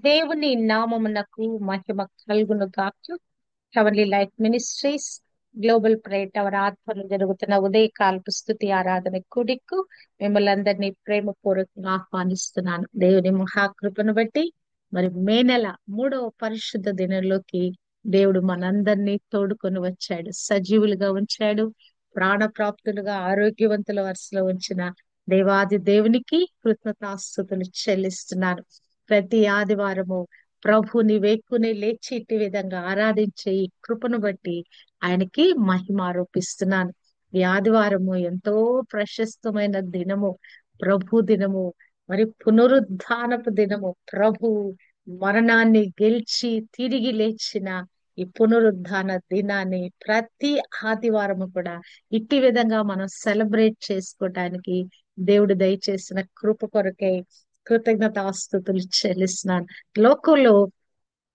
దేవుని నామమునకు మహిమ కలుగును గాక. Heavenly life ministries global prayer tower ఆధ్వర్యంలో జరుగుతున్న ఉదయకాలపు స్తుతి ఆరాధన కూడికు మిమ్మల్ని అందరినీ ప్రేమపూర్వకంగా ఆహ్వానిస్తున్నాను. దేవుని మహాకృపను బట్టి మే నెల 3వ పరిశుద్ధ దినంలోకి దేవుడు మనందరినీ తోడుకొని వచ్చాడు, సజీవులుగా ఉంచాడు. ప్రాణప్రాప్తులుగా ఆరోగ్యవంతుల వరుసలో ఉంచిన దేవాది దేవునికి కృతజ్ఞతాస్తుతులు చెల్లిస్తున్నాను. ప్రతి ఆదివారము ప్రభుని వేక్కుని లేచి ఇట్టి విధంగా ఆరాధించే ఈ కృపను బట్టి ఆయనకి మహిమ ఆరోపిస్తున్నాను. ఈ ఆదివారము ఎంతో ప్రశస్తమైన దినము, ప్రభు దినము, మరి పునరుద్ధానపు దినము. ప్రభు మరణాన్ని గెలిచి తిరిగి లేచిన ఈ పునరుద్ధాన దినాన్ని ప్రతి ఆదివారము కూడా ఇట్టి విధంగా మనం సెలబ్రేట్ చేసుకోవటానికి దేవుడు దయచేసిన కృప కొరకై కృతజ్ఞతాస్తుతులు చెల్లిస్తున్నాను. లోకంలో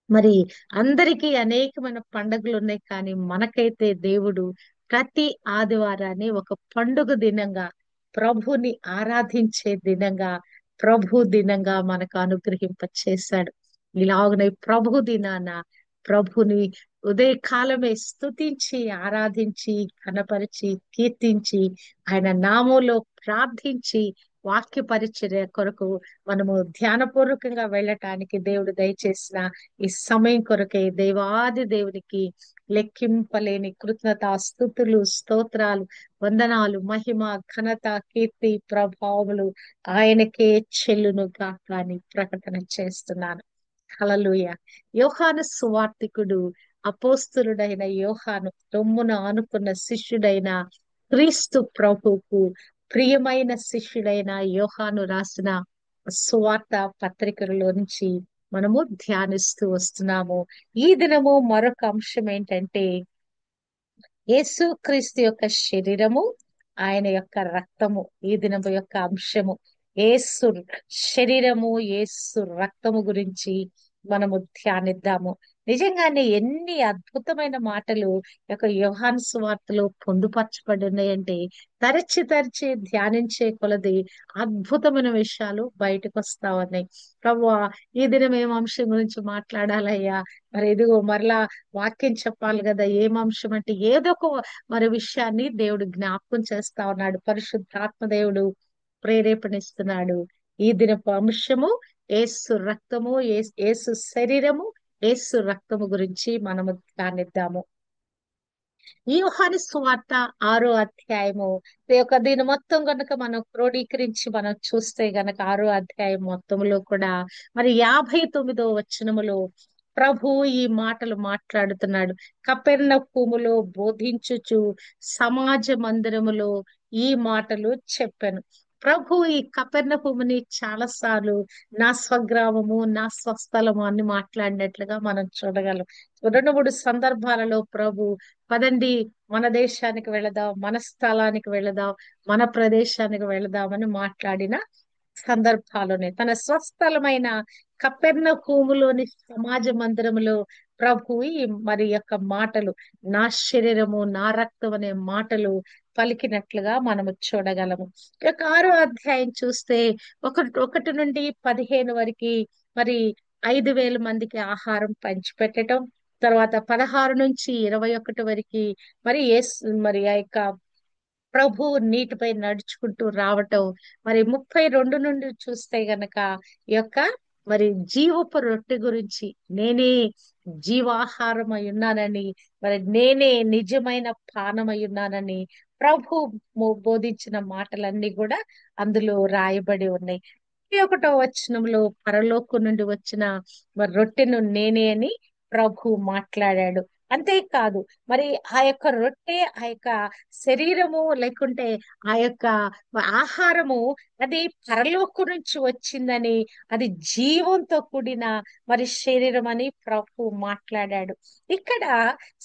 మరి అందరికీ అనేకమైన పండుగలు ఉన్నాయి, కానీ మనకైతే దేవుడు ప్రతి ఆదివారాన్ని ఒక పండుగ దినంగా, ప్రభుని ఆరాధించే దినంగా, ప్రభు దినంగా మనకు అనుగ్రహింప చేశాడు. ఇలాగనే ప్రభు దినాన ప్రభుని ఉదయకాలమే స్తుతించి ఆరాధించి కనపరిచి కీర్తించి ఆయన నామంలో ప్రార్థించి వాక్య పరిచర్య కొరకు మనము ధ్యానపూర్వకంగా వెళ్ళటానికి దేవుడు దయచేసిన ఈ సమయం కొరకే దేవాది దేవునికి లెక్కింపలేని కృతజ్ఞత స్తుతులు స్తోత్రాలు వందనాలు మహిమ ఘనత కీర్తి ప్రభావములు ఆయనకే చెల్లును గాక అని ప్రకటన చేస్తున్నాను. హల్లెలూయా. యోహాను సువార్తికుడు అపోస్తలుడైన యోహాను రొమ్మున ఆనుకున్న శిష్యుడైన క్రీస్తు ప్రభువుకు ప్రియమైన శిష్యుడైన యోహాను రాసిన సువార్త పత్రికలో నుంచి మనము ధ్యానిస్తూ వస్తున్నాము. ఈ దినము మరొక అంశం ఏంటంటే యేసు క్రీస్తు యొక్క శరీరము, ఆయన యొక్క రక్తము. ఈ దినము యొక్క అంశము యేసు శరీరము, యేసు రక్తము గురించి మనము ధ్యానిద్దాము. నిజంగానే ఎన్ని అద్భుతమైన మాటలు ఈ యొక్క యోహాను సువార్తలో పొందుపరచబడి ఉన్నాయంటే తరచి తరచి ధ్యానించే కొలది అద్భుతమైన విషయాలు బయటకు వస్తా ఉన్నాయి. ప్రభువా, ఈ దినం ఏం అంశం గురించి మాట్లాడాలయ్యా? మరి ఇదిగో మరలా వాక్యం చెప్పాలి కదా. ఏం అంశం అంటే ఏదో ఒక మరి విషయాన్ని దేవుడు జ్ఞాపకం చేస్తా ఉన్నాడు. పరిశుద్ధాత్మ దేవుడు ప్రేరేపణిస్తున్నాడు. ఈ దినపు అంశము యేసు రక్తము, యేసు శరీరము, యేసు రక్తము గురించి మనము ధ్యానిద్దాము. ఈ యోహాను సువార్త 6వ అధ్యాయము ఈ యొక్క దీని మొత్తం గనుక మనం క్రోడీకరించి మనం చూస్తే గనక 6వ అధ్యాయం మొత్తంలో కూడా మరి 59వ వచనములో ప్రభు ఈ మాటలు మాట్లాడుతున్నాడు. కపెర్నహూములో బోధించుచు సమాజ మందిరములో ఈ మాటలు చెప్పాను. ప్రభు ఈ కపెర్నహూముని చాలా సార్లు నా స్వగ్రామము, నా స్వస్థలము అని మాట్లాడినట్లుగా మనం చూడగలం. 2-3 సందర్భాలలో ప్రభు పదండి మన దేశానికి వెళదాం, మన స్థలానికి వెళదాం, మన ప్రదేశానికి వెళదామని మాట్లాడిన సందర్భాలునే తన స్వస్థలమైన కపెర్నహూములోని సమాజ మందిరములో ప్రభు ఈ మరి యొక్క మాటలు, నా శరీరము నా రక్తం అనే మాటలు పలికినట్లుగా మనము చూడగలము. ఈ యొక్క 6వ అధ్యాయం చూస్తే 1 నుండి 15 వరకు మరి 5,000 మందికి ఆహారం పంచిపెట్టడం, తర్వాత 16 నుంచి 21 వరకు మరి మరి ఆ యొక్క ప్రభు నీటిపై నడుచుకుంటూ రావటం, మరి 32 నుండి చూస్తే గనక ఈ యొక్క మరి జీవపు రొట్టె గురించి, నేనే జీవాహారమై ఉన్నానని, మరి నేనే నిజమైన పానమై ఉన్నానని ప్రభు బోధించిన మాటలన్నీ కూడా అందులో రాయబడి ఉన్నాయి. 21వ వచనంలో పరలోకం నుండి వచ్చిన మరి రొట్టెను నేనే అని ప్రభు మాట్లాడాడు. అంతేకాదు మరి ఆ యొక్క రొట్టె, ఆ యొక్క శరీరము లేకుంటే ఆ యొక్క ఆహారము అది పరలోకం నుంచి వచ్చిందని, అది జీవంతో కూడిన మరి శరీరం అని ప్రభు మాట్లాడాడు. ఇక్కడ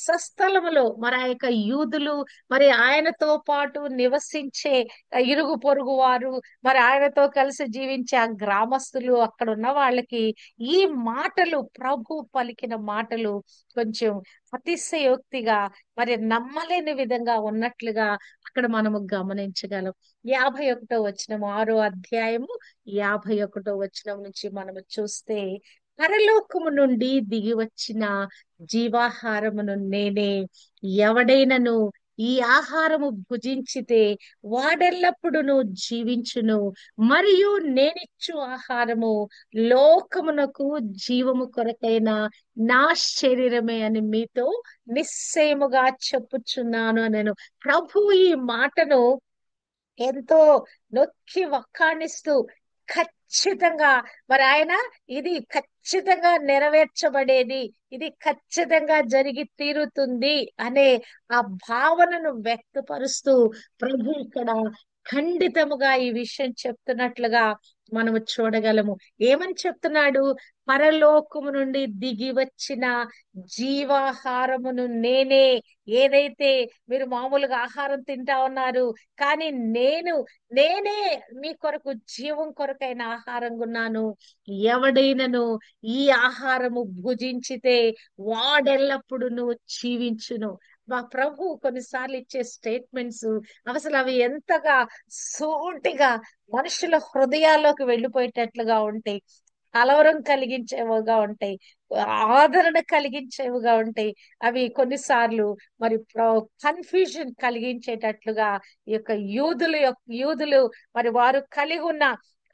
స్వస్థలములో మరి ఆ యొక్క యూదులు, మరి ఆయనతో పాటు నివసించే ఇరుగు పొరుగు వారు, మరి ఆయనతో కలిసి జీవించే ఆ గ్రామస్తులు, అక్కడ ఉన్న వాళ్ళకి ఈ మాటలు, ప్రభు పలికిన మాటలు కొంచెం అతిశయోక్తిగా మరి నమ్మలేని విధంగా ఉన్నట్లుగా అక్కడ మనము గమనించగలం. 51వ వచనం, 6వ అధ్యాయము 51వ వచనం నుంచి మనము చూస్తే పరలోకము నుండి దిగి వచ్చిన జీవాహారమును నేనే. ఎవడైనను ఈ ఆహారము భుజించితే వాడెల్లప్పుడును జీవించును. మరియు నేనిచ్చు ఆహారము లోకమునకు జీవము కొరకైన నా శరీరమే అని మీతో నిశ్చయముగా చెప్పుచున్నాను నేను. ప్రభు ఈ మాటను ఎంతో నొక్కి వక్కాణిస్తూ ఖచ్చితంగా, మరి ఆయన ఇది ఖచ్చితంగా నెరవేర్చబడేది, ఇది ఖచ్చితంగా జరిగి తీరుతుంది అనే ఆ భావనను వ్యక్తపరుస్తూ ప్రభు ఇక్కడ ఖండితముగా ఈ విషయం చెప్తున్నట్లుగా మనము చూడగలము. ఏమని చెప్తున్నాడు? పరలోకము నుండి దిగి వచ్చిన జీవాహారమును నేనే. ఏదైతే మీరు మామూలుగా ఆహారం తింటా ఉన్నారు, కానీ నేనే మీ కొరకు జీవం కొరకైన ఆహారంగా ఉన్నాను. ఎవడైనను ఈ ఆహారము భుజించితే వాడెల్లప్పుడూ జీవించును. మా ప్రభు కొన్నిసార్లు ఇచ్చే స్టేట్మెంట్స్ అసలు అవి ఎంతగా సూటిగా మనుషుల హృదయాల్లోకి వెళ్ళిపోయేటట్లుగా ఉంటాయి, కలవరం కలిగించేవిగా ఉంటాయి, ఆదరణ కలిగించేవిగా ఉంటాయి. అవి కొన్నిసార్లు మరి కన్ఫ్యూజన్ కలిగించేటట్లుగా ఈ యొక్క యూదులు మరి వారు కలిగి ఉన్న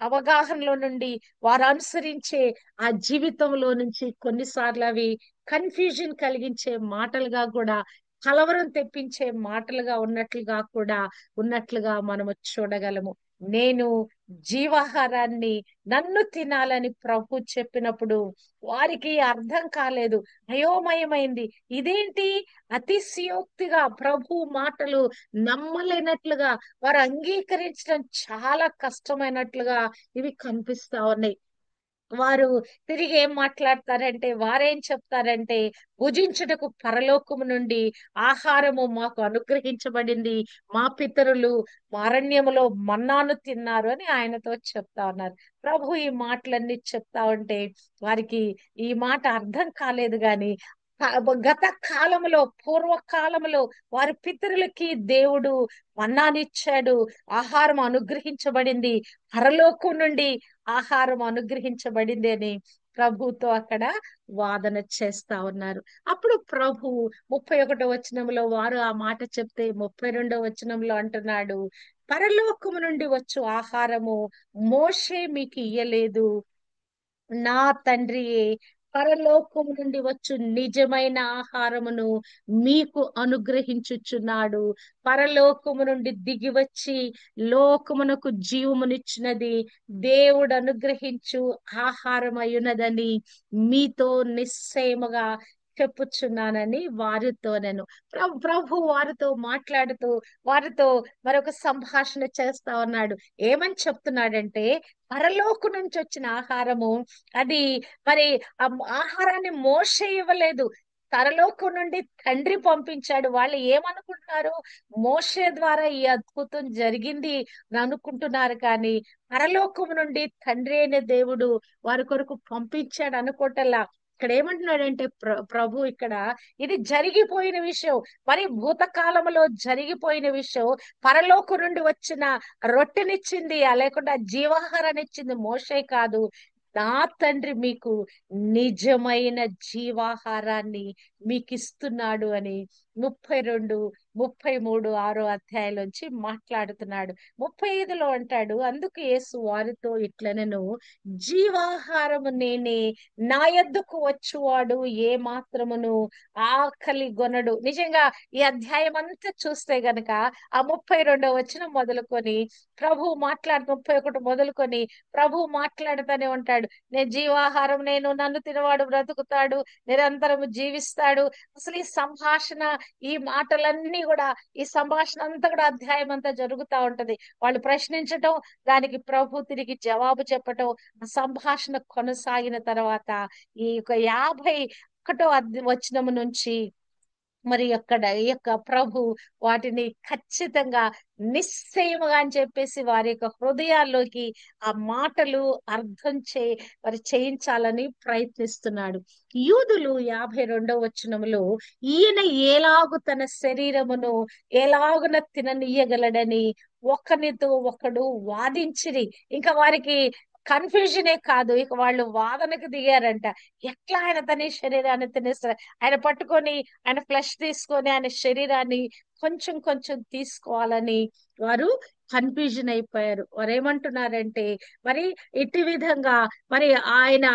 అవగాహనలో నుండి, వారు అనుసరించే ఆ జీవితంలో నుంచి కొన్నిసార్లు అవి కన్ఫ్యూజన్ కలిగించే మాటలుగా కూడా, కలవరం తెప్పించే మాటలుగా ఉన్నట్లుగా మనము చూడగలము. నేను జీవాహారాన్ని, నన్ను తినాలని ప్రభు చెప్పినప్పుడు వారికి అర్థం కాలేదు, అయోమయమైంది. ఇదేంటి అతిశయోక్తిగా ప్రభు మాటలు నమ్మలేనట్లుగా, వారు అంగీకరించడం చాలా కష్టమైనట్లుగా ఇవి కనిపిస్తా ఉన్నాయి. వారు తిరిగి ఏం మాట్లాడతారంటే, వారేం చెప్తారంటే, భుజించుటకు పరలోకము నుండి ఆహారము మాకు అనుగ్రహించబడింది, మా పితరులు అరణ్యములో మన్నాను తిన్నారు అని ఆయనతో చెప్తా ఉన్నారు. ప్రభు ఈ మాటలన్నీ చెప్తా ఉంటే వారికి ఈ మాట అర్థం కాలేదు. గాని గత కాలంలో, పూర్వకాలంలో వారి పితరులకి దేవుడు మన్నానిచ్చాడు, ఆహారం అనుగ్రహించబడింది, పరలోకం నుండి ఆహారం అనుగ్రహించబడింది అని ప్రభుతో అక్కడ వాదన చేస్తా ఉన్నారు. అప్పుడు ప్రభు 31వ వచనంలో వారు ఆ మాట చెప్తే 32వ వచనంలో అంటున్నాడు, పరలోకము నుండి వచ్చు ఆహారము మోషే మీకు ఇయ్యలేదు, నా తండ్రియే పరలోకము నుండి వచ్చు నిజమైన ఆహారమును మీకు అనుగ్రహించుచున్నాడు. పరలోకము నుండి దిగి వచ్చి లోకమునకు జీవమునిచ్చినది దేవుడు అనుగ్రహించు ఆహారం అయ్యున్నదని మీతో నిశ్చయముగా చెప్పుచున్నానని వారితో నేను. ప్రభు వారితో మాట్లాడుతూ వారితో మరొక సంభాషణ చేస్తా ఉన్నాడు. ఏమని చెప్తున్నాడంటే, పరలోకం నుంచి వచ్చిన ఆహారము అది మరి ఆ ఆహారాన్ని మోషే ఇవ్వలేదు, పరలోకం నుండి తండ్రి పంపించాడు. వాళ్ళు ఏమనుకుంటున్నారు? మోషే ద్వారా ఈ అద్భుతం జరిగింది అని అనుకుంటున్నారు, కానీ పరలోకం నుండి తండ్రి అయిన దేవుడు వారి కొరకు పంపించాడు అనుకోవటల్లా. ఇక్కడ ఏమంటున్నాడంటే ప్రభు ఇక్కడ ఇది జరిగిపోయిన విషయం, మరి భూతకాలంలో జరిగిపోయిన విషయం. పరలోకం నుండి వచ్చిన రొట్టెనిచ్చింది, లేకుండా జీవాహారాన్ని ఇచ్చింది మోషే కాదు, నా తండ్రి మీకు నిజమైన జీవాహారాన్ని మీకు ఇస్తున్నాడు అని 32, 33, 6 అధ్యాయంలోంచి మాట్లాడుతున్నాడు. 35లో అంటాడు, అందుకు యేసు వారితో ఇట్లనెను, జీవాహారము నేనే, నా యొద్దకు వచ్చువాడు ఏ మాత్రమును ఆకలి గొనడు. నిజంగా ఈ అధ్యాయం అంతా చూస్తే గనక ఆ 32వ వచనం మొదలుకొని ప్రభు 31 మొదలుకొని ప్రభు మాట్లాడుతూనే ఉంటాడు, నేను జీవాహారం, నేను, నన్ను తినవాడు బ్రతుకుతాడు, నిరంతరము జీవిస్తాడు. అసలు ఈ సంభాషణ, ఈ మాటలన్నీ కూడా, ఈ సంభాషణ అంతా కూడా అధ్యాయం అంతా జరుగుతా ఉంటది. వాళ్ళు ప్రశ్నించటం, దానికి ప్రభు తిరిగి జవాబు చెప్పటం, ఆ సంభాషణ కొనసాగిన తర్వాత ఈ యొక్క 51వ వచనము నుంచి మరి అక్కడ ఈ యొక్క ప్రభు వాటిని ఖచ్చితంగా నిశ్చయముగా అని చెప్పేసి వారి యొక్క హృదయాల్లోకి ఆ మాటలు అర్థం మరి చేయించాలని ప్రయత్నిస్తున్నాడు. యూదులు 52వ వచనములో ఈయన ఎలాగు తన శరీరమును ఎలాగున తిననీయగలడని ఒకనితో ఒకడు వాదించిరి. ఇంకా వారికి కన్ఫ్యూజనే కాదు, ఇక వాళ్ళు వాదనకు దిగారంట. ఎట్లా ఆయన తన శరీరాన్ని తినేస్తారు? ఆయన పట్టుకొని, ఆయన ఫ్లెష్ తీసుకొని ఆయన శరీరాన్ని కొంచెం కొంచెం తీసుకోవాలని వారు కన్ఫ్యూజన్ అయిపోయారు. వారు ఏమంటున్నారంటే, మరి ఇట్టి విధంగా మరి ఆయన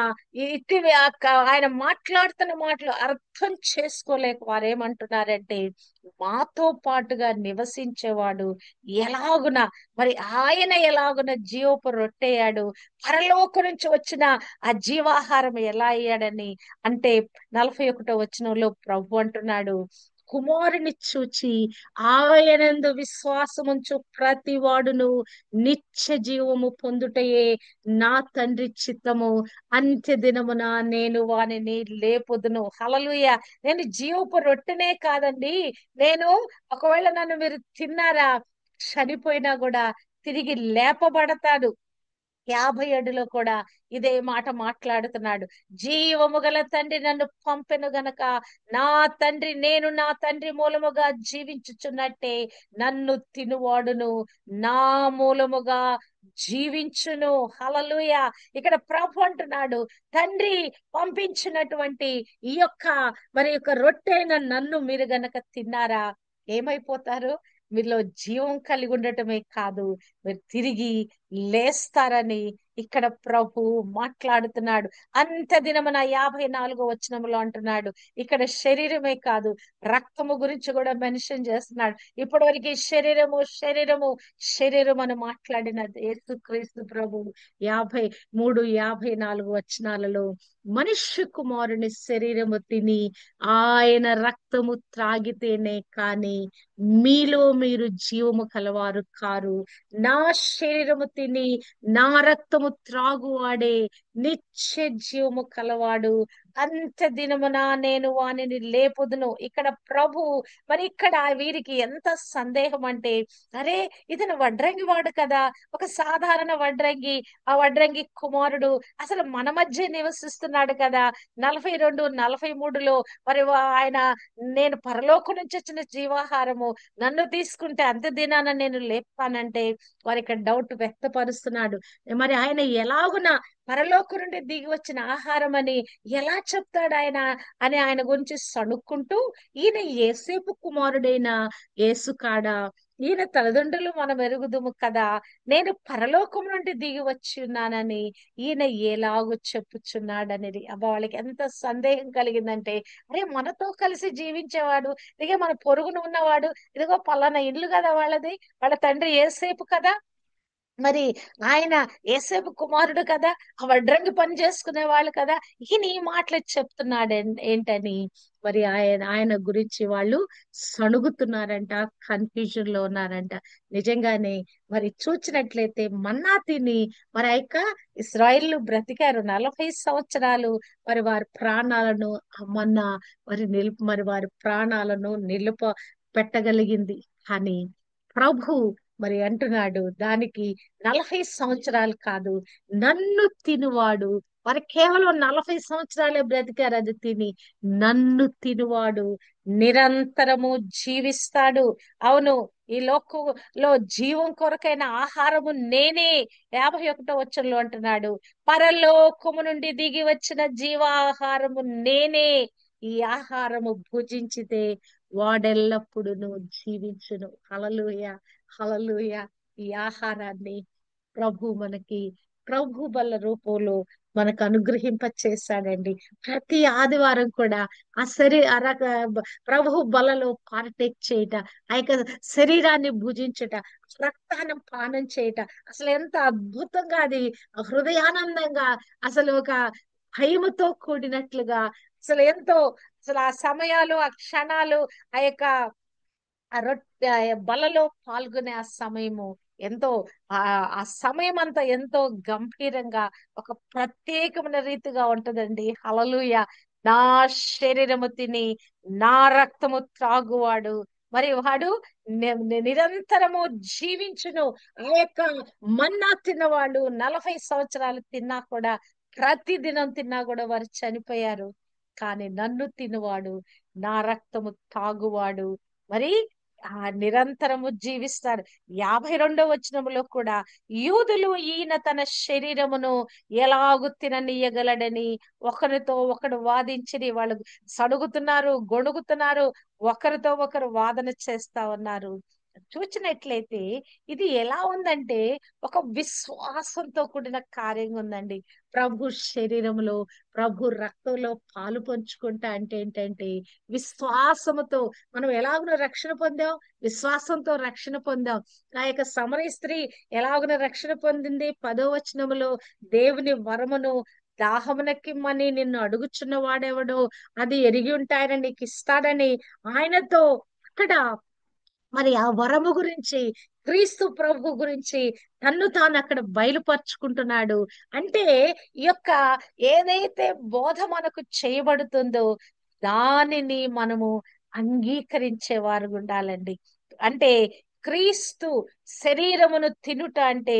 ఆయన మాట్లాడుతున్న మాటలు అర్థం చేసుకోలేక వారు ఏమంటున్నారంటే, మాతో పాటుగా నివసించేవాడు ఎలాగున, మరి ఆయన ఎలాగున జీవపు రొట్టెయాడు, పరలోకం నుంచి వచ్చిన ఆ జీవాహారం ఎలా అయ్యాడని అంటే 41వ వచనంలో ప్రభు అంటున్నాడు, కుమారుని చూచి ఆయనందు విశ్వాసముంచు ప్రతి వాడును నిత్య జీవము పొందుటయే నా తండ్రి చిత్తము, అంత్య దినమున నేను వానిని లేపుదును. హల్లెలూయా. నేను జీవపు రొట్టెనే కాదండి, నేను ఒకవేళ నన్ను మీరు తిన్నారా, చనిపోయినా కూడా తిరిగి లేపబడతాడు. 57లో కూడా ఇదే మాట మాట్లాడుతున్నాడు. జీవము గల తండ్రి నన్ను పంపెను గనక నా తండ్రి నేను నా తండ్రి మూలముగా జీవించుచున్నట్టే నన్ను తినువాడును నా మూలముగా జీవించును. హల్లెలూయా. ఇక్కడ ప్రభు అంటున్నాడు, తండ్రి పంపించినటువంటి ఈ యొక్క మరి యొక్క రొట్టెైన నన్ను మీరు గనక తిన్నారా, ఏమైపోతారు? మీలో జీవం కలిగి ఉండటమే కాదు, మీరు తిరిగి లేస్తారని ఇక్కడ ప్రభు మాట్లాడుతున్నాడు. అంత దినమున 54వ వచనంలో అంటున్నాడు. ఇక్కడ శరీరమే కాదు, రక్తము గురించి కూడా మెన్షన్ చేస్తున్నాడు. ఇప్పటి వరకు శరీరం అని మాట్లాడిన యేసుక్రీస్తు ప్రభు 53, 54 వచనాలలో మనుష్య కుమారుని శరీరము తిని ఆయన రక్తము త్రాగితేనే కాని మీలో మీరు జీవము కలవారు కారు. నా శరీరము తిని నా రక్తము త్రాగువాడే నిత్య జీవము కలవాడు, అంత దినమున నేను వానిని లేపుదును. ఇక్కడ ప్రభు మరి ఇక్కడ వీరికి ఎంత సందేహం అంటే, అరే ఇతను వడ్రంగి వాడు కదా, ఒక సాధారణ వడ్రంగి, ఆ వడ్రంగి కుమారుడు అసలు మన మధ్య నివసిస్తున్నాడు కదా. 42, 43లో మరి ఆయన నేను పరలోకం నుంచి వచ్చిన జీవాహారము, నన్ను తీసుకుంటే అంత దినాన నేను లేపానంటే వారి ఇక్కడ డౌట్ వ్యక్తపరుస్తున్నాడు. మరి ఆయన ఎలాగున పరలోకం నుండి దిగి వచ్చిన ఆహారం అని ఎలా చెప్తాడు ఆయన అని ఆయన గురించి సణుక్కుంటూ, ఈయన యేసేపు కుమారుడైన యేసు కాడా, ఈయన తల్లిదండ్రులు మనం ఎరుగుదుము కదా, నేను పరలోకం నుండి దిగి వచ్చి ఉన్నానని ఈయన ఎలాగో చెప్పుచున్నాడనేది. అబ్బా, వాళ్ళకి ఎంత సందేహం కలిగిందంటే, అరే మనతో కలిసి జీవించేవాడు, ఇదిగో మన పొరుగున ఉన్నవాడు, ఇదిగో పలానా ఇల్లు కదా వాళ్ళది, వాళ్ళ తండ్రి యేసేపు కదా, మరి ఆయన యేసేపు కుమారుడు కదా, ఆ వడ్రంగి పని చేసుకునే వాళ్ళు కదా, ఈయన ఈ మాటలు చెప్తున్నాడు ఏంటని మరి ఆయన గురించి వాళ్ళు సణుగుతున్నారంట, కన్ఫ్యూజన్ లో ఉన్నారంట. నిజంగానే మరి చూచినట్లయితే మన్నా తిని మరి ఆ యొక్క ఇశ్రాయేలు బ్రతికారు 40 సంవత్సరాలు. మరి వారి ప్రాణాలను మన్నా మరి వారి ప్రాణాలను పెట్టగలిగింది. కానీ ప్రభు మరి అంటున్నాడు, దానికి 40 సంవత్సరాలు కాదు, నన్ను తినువాడు, మరి కేవలం 40 సంవత్సరాలే బ్రతికారు అది తిని, నన్ను తినువాడు నిరంతరము జీవిస్తాడు. అవును, ఈ లోకంలో జీవం కొరకైన ఆహారము నేనే. 51వ వచనంలో అంటున్నాడు, పరలోకము నుండి దిగి వచ్చిన జీవాహారము నేనే, ఈ ఆహారము భుజించితే వాడెల్లప్పుడూ జీవించును. హల్లెలూయా. హల్లెలూయా. ఈ ఆహారాన్ని ప్రభు బల్ల రూపంలో మనకు అనుగ్రహింప చేశాడండి. ప్రతి ఆదివారం కూడా ఆ ప్రభు బలలో పార్టేక్ చేయట, ఆ యొక్క శరీరాన్ని భుజించట, రక్తాన్ని పానం చేయట, అసలు ఎంత అద్భుతంగా అది, హృదయానందంగా, అసలు ఒక భయముతో కూడినట్లుగా, అసలు ఎంతో, అసలు ఆ సమయాలు, ఆ క్షణాలు, ఆ యొక్క ఆ రొట్టె బలలో పాల్గొనే ఆ సమయము ఎంతో, ఆ ఆ సమయం అంతా ఎంతో గంభీరంగా ఒక ప్రత్యేకమైన రీతిగా ఉంటదండి. హల్లెలూయా. నా శరీరము తిని నా రక్తము త్రాగువాడు మరి వాడు నిరంతరము జీవించును. ఆ యొక్క మన్నా తిన్నవాళ్ళు 40 సంవత్సరాలు తిన్నా కూడా, ప్రతి దినం తిన్నా కూడా వారు చనిపోయారు. కానీ నన్ను తినువాడు, నా రక్తము తాగువాడు మరి నిరంతరము జీవిస్తాడు. 52వ వచనములో కూడా యూదులు ఈయన తన శరీరమును ఎలాగు తిననీయగలడని ఒకరితో ఒకడు వాదించి వాళ్ళు సడుగుతున్నారు, గొణుగుతున్నారు, ఒకరితో ఒకరు వాదన చేస్తా ఉన్నారు. చూచినట్లయితే ఇది ఎలా ఉందంటే ఒక విశ్వాసంతో కూడిన కార్యంగా ఉందండి. ప్రభు శరీరంలో, ప్రభు రక్తంలో పాలు పంచుకుంటా అంటే ఏంటంటే విశ్వాసముతో మనం ఎలాగున రక్షణ పొందాం, విశ్వాసంతో రక్షణ పొందాం. ఆ యొక్క సమరయ స్త్రీ ఎలాగున రక్షణ పొందింది, 10వ వచనములో దేవుని వరమును దాహమునకిమ్మని నిన్ను అడుగుచున్న వాడెవడో అది ఎరిగి ఉంటాయని నీకు ఇస్తాడని ఆయనతో అక్కడ మరి ఆ వరము గురించి, క్రీస్తు ప్రభు గురించి తన్ను తాను అక్కడ బయలుపరుచుకుంటున్నాడు. అంటే ఈ యొక్క ఏదైతే బోధ మనకు చేయబడుతుందో దానిని మనము అంగీకరించే వారు ఉండాలండి. అంటే క్రీస్తు శరీరమును తినుట అంటే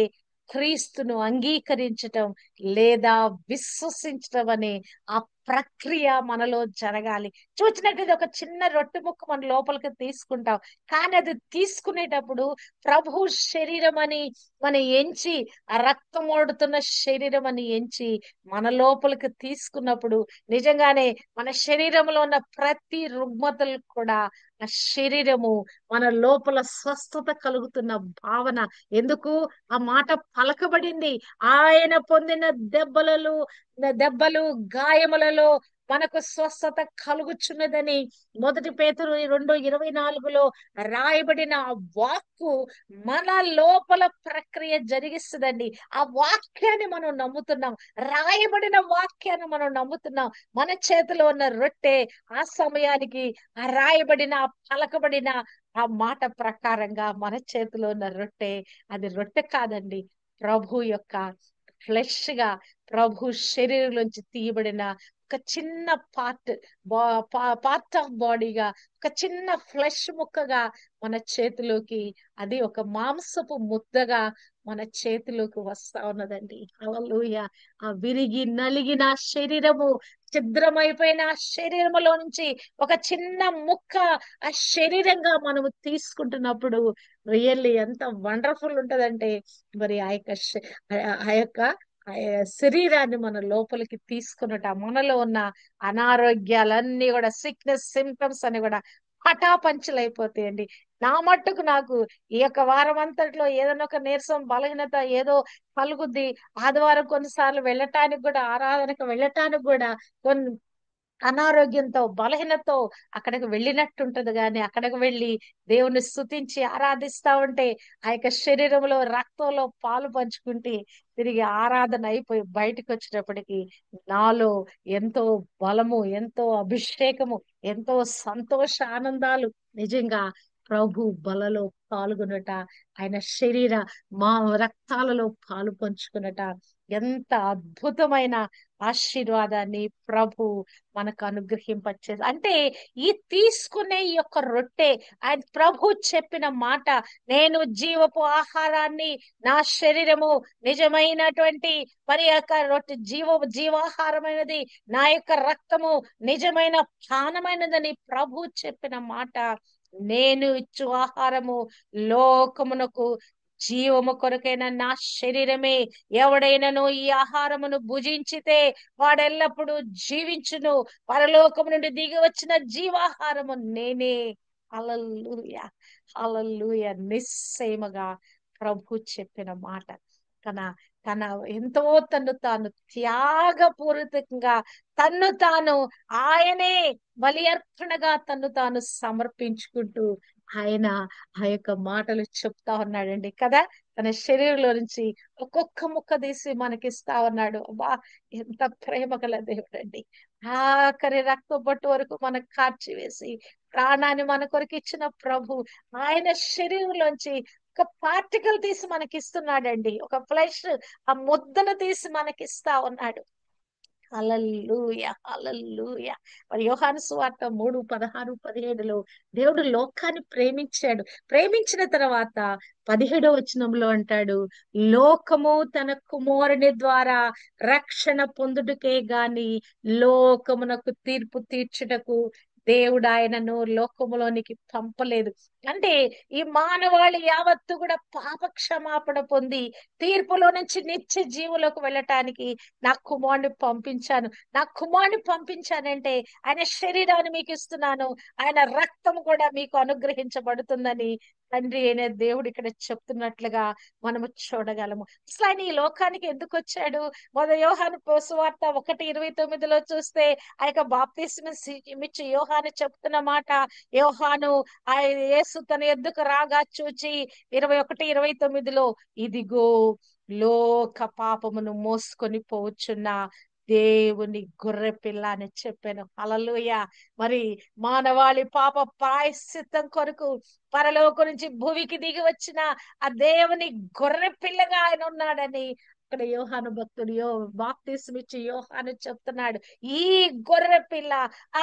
క్రీస్తును అంగీకరించటం లేదా విశ్వసించటం అనే ఆ ప్రక్రియ మనలో జరగాలి. చూసినట్టు ఒక చిన్న రొట్టె ముక్క మన లోపలికి తీసుకుంటాం, కానీ అది తీసుకునేటప్పుడు ప్రభు శరీరం అని మనం ఎంచి, ఆ రక్తం ఓడుతున్న శరీరం అని ఎంచి మన లోపలికి తీసుకున్నప్పుడు నిజంగానే మన శరీరంలో ఉన్న ప్రతి రుగ్మతలు కూడా ఆ శరీరము మన లోపల స్వస్థత కలుగుతున్న భావన. ఎందుకు ఆ మాట పలకబడింది? ఆయన పొందిన దెబ్బలు గాయములలో మనకు స్వస్థత కలుగుచున్నదని 1 పేతురు 2:24లో రాయబడిన ఆ వాక్కు మన లోపల ప్రక్రియ జరిగిస్తుందండి. ఆ వాక్యాన్ని మనం నమ్ముతున్నాం, రాయబడిన వాక్యాన్ని మనం నమ్ముతున్నాం. మన చేతిలో ఉన్న రొట్టె ఆ సమయానికి ఆ రాయబడిన ఆ పలకబడిన ఆ మాట ప్రకారంగా మన చేతిలో ఉన్న రొట్టె అది రొట్టె కాదండి, ప్రభు యొక్క ఫ్లెష్ గా, ప్రభు శరీరంలోంచి తీయబడిన ఒక చిన్న పార్ట్ ఆఫ్ బాడీగా, ఒక చిన్న ఫ్లెష్ ముక్కగా మన చేతిలోకి, అది ఒక మాంసపు ముద్దగా మన చేతిలోకి వస్తా ఉన్నదండి. హల్లెలూయా. ఆ విరిగి నలిగిన శరీరము, ఛిద్రమైపోయిన ఆ శరీరములో నుంచి ఒక చిన్న ముక్క ఆ శరీరంగా మనము తీసుకుంటున్నప్పుడు రియల్లీ ఎంత వండర్ఫుల్ ఉంటదంటే, మరి ఆ యొక్క ఆ శరీరాన్ని మన లోపలికి తీసుకున్నట మనలో ఉన్న అనారోగ్యాలన్నీ కూడా, సిక్నెస్ సింప్టమ్స్ అని కూడా పటాపంచలైపోతాయండి. నా మట్టుకు నాకు ఈ యొక్క వారం అంతట్లో ఏదైనా ఒక నీరసం, బలహీనత ఏదో కలుగుద్ది. ఆదివారం కొన్నిసార్లు వెళ్ళటానికి కూడా, ఆరాధనకు వెళ్ళటానికి కూడా కొన్ని అనారోగ్యంతో, బలహీనతో అక్కడికి వెళ్ళినట్టుంటది. కానీ అక్కడికి వెళ్ళి దేవుని స్తుతించి ఆరాధిస్తా ఉంటే ఆ యొక్క శరీరంలో, రక్తంలో పాలు పంచుకుంటే తిరిగి ఆరాధన అయిపోయి బయటకు వచ్చేటప్పటికి నాలో ఎంతో బలము, ఎంతో అభిషేకము, ఎంతో సంతోష ఆనందాలు. నిజంగా ప్రభు బలలో పాల్గొనట, ఆయన శరీర మా రక్తాలలో పాలు పంచుకునట ఎంత అద్భుతమైన ఆశీర్వాదాన్ని ప్రభు మనకు అనుగ్రహింపచ్చే. అంటే ఈ తీసుకునే ఈ యొక్క రొట్టె ఆయన ప్రభు చెప్పిన మాట, నేను జీవపు ఆహారాన్ని, నా శరీరము నిజమైనటువంటి మరి యొక్క రొట్టె జీవాహారమైనది, నా యొక్క రక్తము నిజమైన ప్రాణమైనదని ప్రభు చెప్పిన మాట. నేను ఇచ్చు ఆహారము లోకమునకు జీవము కొరకైన నా శరీరమే. ఎవడైనను ఈ ఆహారమును భుజించితే వాడెల్లప్పుడూ జీవించును. పరలోకము నుండి దిగి వచ్చిన జీవాహారము నేనే. హల్లెలూయా, హల్లెలూయా. నిశ్చయముగా ప్రభు చెప్పిన మాట. తన తన ఎంతో తను తాను త్యాగపూరితంగా తన్ను తాను ఆయనే బలి అర్పణగా తన్ను తాను సమర్పించుకుంటూ ఆయన ఆ యొక్క మాటలు చెప్తా ఉన్నాడండి కదా. తన శరీరంలో నుంచి ఒక్కొక్క ముక్క తీసి మనకిస్తా ఉన్నాడు. అబ్బా, ఎంత ప్రేమ గల దేవుడండి. ఆఖరి రక్త బొట్టు వరకు మనకు కార్చి వేసి ప్రాణాన్ని మన కొరకు ఇచ్చిన ప్రభు ఆయన శరీరంలోంచి ఒక పార్టికల్ తీసి మనకిస్తున్నాడండి. ఒక ఫ్లెష్, ఆ ముద్దను తీసి మనకిస్తా ఉన్నాడు. హల్లెలూయా, హల్లెలూయా. మరి యోహాను సువార్త 3:16-17లో దేవుడు లోకాన్ని ప్రేమించాడు. ప్రేమించిన తర్వాత 17వ వచనంలో అంటాడు, లోకము తన కుమారుని ద్వారా రక్షణ పొందుటకే గాని లోకమునకు తీర్పు తీర్చుటకు దేవుడు ఆయనను లోకములోనికి పంపలేదు. అంటే ఈ మానవాళి యావత్తు కూడా పాప క్షమాపణ పొంది తీర్పులో నుంచి నిత్య జీవులోకి వెళ్ళటానికి నా కుమారుని పంపించాను. నా కుమారుని పంపించానంటే ఆయన శరీరాన్ని మీకు ఇస్తున్నాను, ఆయన రక్తం కూడా మీకు అనుగ్రహించబడుతుందని తండ్రి అయిన దేవుడు ఇక్కడ చెప్తున్నట్లుగా మనము చూడగలము. అసలు ఆయన ఈ లోకానికి ఎందుకు వచ్చాడు? యోహాను సువార్త 1:29 చూస్తే ఆ యొక్క బాప్తిస్మ ఇచ్చి యోహాను చెప్తున్న మాట, యోహాను ఆయన యేసు తన ఎద్దుకు రాగా చూచి 21:29 ఇదిగో లోక పాపమును మోసుకొని పోవచ్చున్న దేవుని గొర్రె పిల్ల అని చెప్పాను. హల్లెలూయా. మరి మానవాళి పాప ప్రాయశ్చిత్తం కొరకు పరలోకం నుంచి భూమికి దిగి వచ్చిన ఆ దేవుని గొర్రె పిల్లగా ఆయన ఉన్నాడని అక్కడ యోహాను భక్తుడు బాప్తిస్మ ఇచ్చి యోహాను చెప్తున్నాడు. ఈ గొర్రె పిల్ల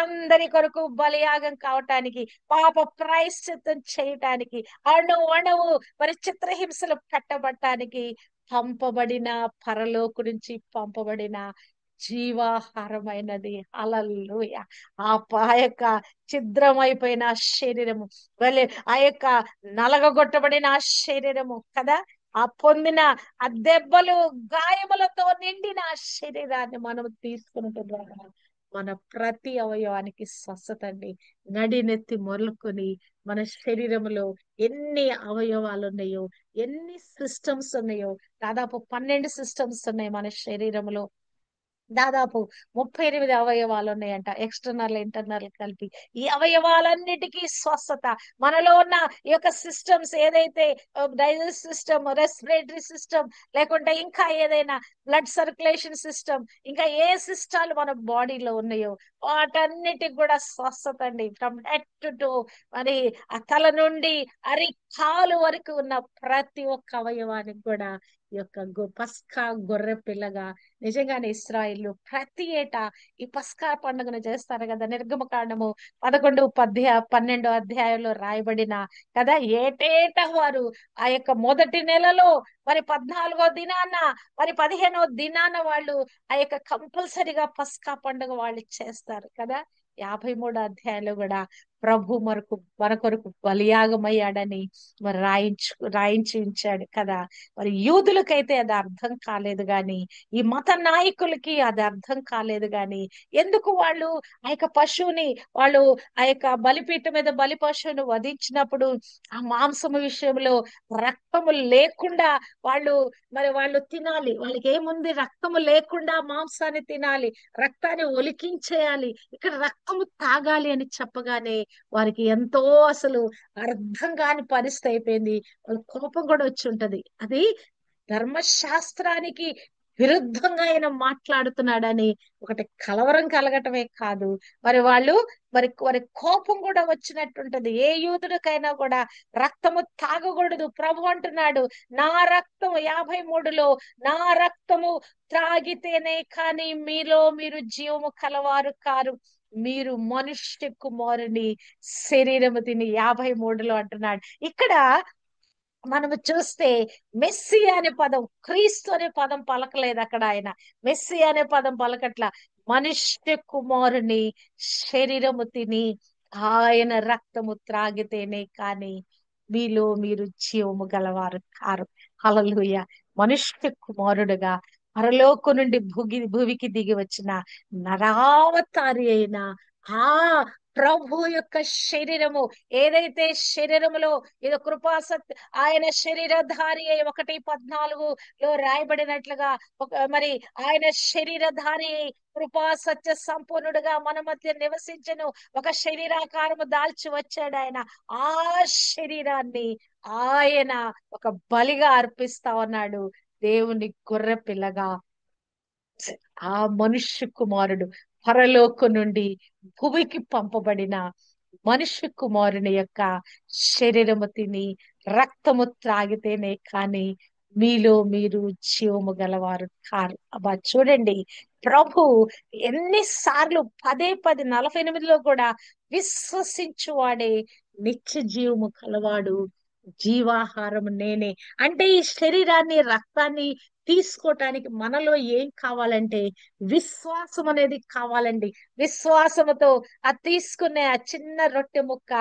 అందరి కొరకు బలియాగం కావటానికి, పాప ప్రాయశ్చిత్తం చేయటానికి, అణువు మరి చిత్రహింసలు పెట్టబడటానికి పంపబడిన, పరలోకు నుంచి పంపబడిన జీవాహారమైనది. హల్లెలూయా. ఆ యొక్క ఛిద్రమైపోయిన శరీరము, వలె ఆ యొక్క నలగగొట్టబడిన శరీరము కదా, ఆ పొందిన ఆ దెబ్బలు గాయములతో నిండిన శరీరాన్ని మనం తీసుకున్నట్టు మన ప్రతి అవయవానికి స్వస్థత అండి. నడినెత్తి మొదలుకొని మన శరీరంలో ఎన్ని అవయవాలు ఉన్నాయో, ఎన్ని సిస్టమ్స్ ఉన్నాయో, దాదాపు 12 సిస్టమ్స్ ఉన్నాయి మన శరీరంలో. దాదాపు 38 అవయవాలు ఉన్నాయంట, ఎక్స్టర్నల్ ఇంటర్నల్ కలిపి. ఈ అవయవాలన్నిటికీ స్వస్థత, మనలో ఉన్న ఈ యొక్క సిస్టమ్స్ ఏదైతే డైజెస్ట్ సిస్టమ్, రెస్పిరేటరీ సిస్టమ్, లేకుంటే ఇంకా ఏదైనా బ్లడ్ సర్క్యులేషన్ సిస్టమ్, ఇంకా ఏ సిస్టాలు మన బాడీలో ఉన్నాయో వాటన్నిటికి కూడా స్వస్థత అండి. ఫ్రమ్ హెడ్ టు టో, మరి ఆ తల నుండి కాలు వరకు ఉన్న ప్రతి ఒక్క అవయవానికి కూడా ఈ యొక్క పస్కా గొర్రె పిల్లగా నిజంగానే ఇశ్రాయేలు ప్రతి ఏటా ఈ పస్కా పండుగను చేస్తారు కదా. నిర్గమకాండము 12 అధ్యాయంలో రాయబడిన కదా, ఏటేటా వారు ఆ యొక్క మొదటి నెలలో మరి 14వ దినాన, మరి 15వ దినాన వాళ్ళు ఆ యొక్క కంపల్సరిగా పస్కా పండుగ వాళ్ళు చేస్తారు కదా. 53 అధ్యాయంలో కూడా ప్రభు మన కొరకు బలియాగమయ్యాడని మరి రాయించి ఉంచాడు కదా. మరి యూదులకైతే అది అర్థం కాలేదు గాని, ఈ మత నాయకులకి అది అర్థం కాలేదు గాని, ఎందుకు వాళ్ళు ఆ యొక్క పశువుని, వాళ్ళు ఆ యొక్క బలిపీఠం మీద బలి పశువును వధించినప్పుడు ఆ మాంసము విషయంలో రక్తము లేకుండా వాళ్ళు తినాలి. వాళ్ళకి ఏముంది, రక్తము లేకుండా మాంసాన్ని తినాలి, రక్తాన్ని ఒలికించేయాలి, ఇక్కడ రక్తము తాగాలి అని చెప్పగానే వారికి ఎంతో అసలు అర్థం కాని పరిస్థితి అయిపోయింది. వాళ్ళ కోపం కూడా వచ్చి ఉంటది. అది ధర్మశాస్త్రానికి విరుద్ధంగా ఆయన మాట్లాడుతున్నాడని ఒకటి కలవరం కలగటమే కాదు, వారి కోపం కూడా వచ్చినట్టుంటది. ఏ యూదుడికైనా కూడా రక్తము తాగకూడదు. ప్రభు అంటున్నాడు, నా రక్తము 53లో, నా రక్తము త్రాగితేనే కానీ మీలో మీరు జీవము కలవారు కారు, మీరు మనుష్య కుమారుని శరీరము తిని 53లో అంటున్నాడు. ఇక్కడ మనము చూస్తే మెస్సి అనే పదం, క్రీస్తు అనే పదం పలకలేదు అక్కడ. ఆయన మెస్సి అనే పదం పలకట్ల. మనుష్య కుమారుని శరీరము తిని ఆయన రక్తము త్రాగితేనే కానీ మీలో మీరు జీవము గలవారు కారు. హల్లెలూయా. మనుష్య కుమారుడుగా పరలోకం నుండి భూమికి దిగి వచ్చిన నరావతారి అయిన ఆ ప్రభు యొక్క శరీరము, ఏదైతే శరీరములో ఏదో కృపాసత్ ఆయన శరీరధారి అయి 1:14లో రాయబడినట్లుగా మరి ఆయన శరీరధారి కృపా సత్య సంపూర్ణుడుగా మన మధ్య నివసించను, ఒక శరీరాకారము దాల్చి వచ్చాడు ఆయన. ఆ శరీరాన్ని ఆయన ఒక బలిగా అర్పిస్తా ఉన్నాడు, దేవుని గొర్రె పిల్లగా. ఆ మనుష్య కుమారుడు పరలోకం నుండి భూమికి పంపబడిన మనుష్య కుమారుని యొక్క శరీరము తిని రక్తము త్రాగితేనే కానీ మీలో మీరు జీవము గలవారు కారు. అబ్బా చూడండి, ప్రభు ఎన్నిసార్లు 48లో కూడా విశ్వసించువాడే నిత్య జీవము కలవాడు, జీవాహారం నేనే. అంటే ఈ శరీరాన్ని రక్తాన్ని తీసుకోవటానికి మనలో ఏం కావాలంటే విశ్వాసం అనేది కావాలండి. విశ్వాసముతో ఆ తీసుకునే ఆ చిన్న రొట్టె ముక్క,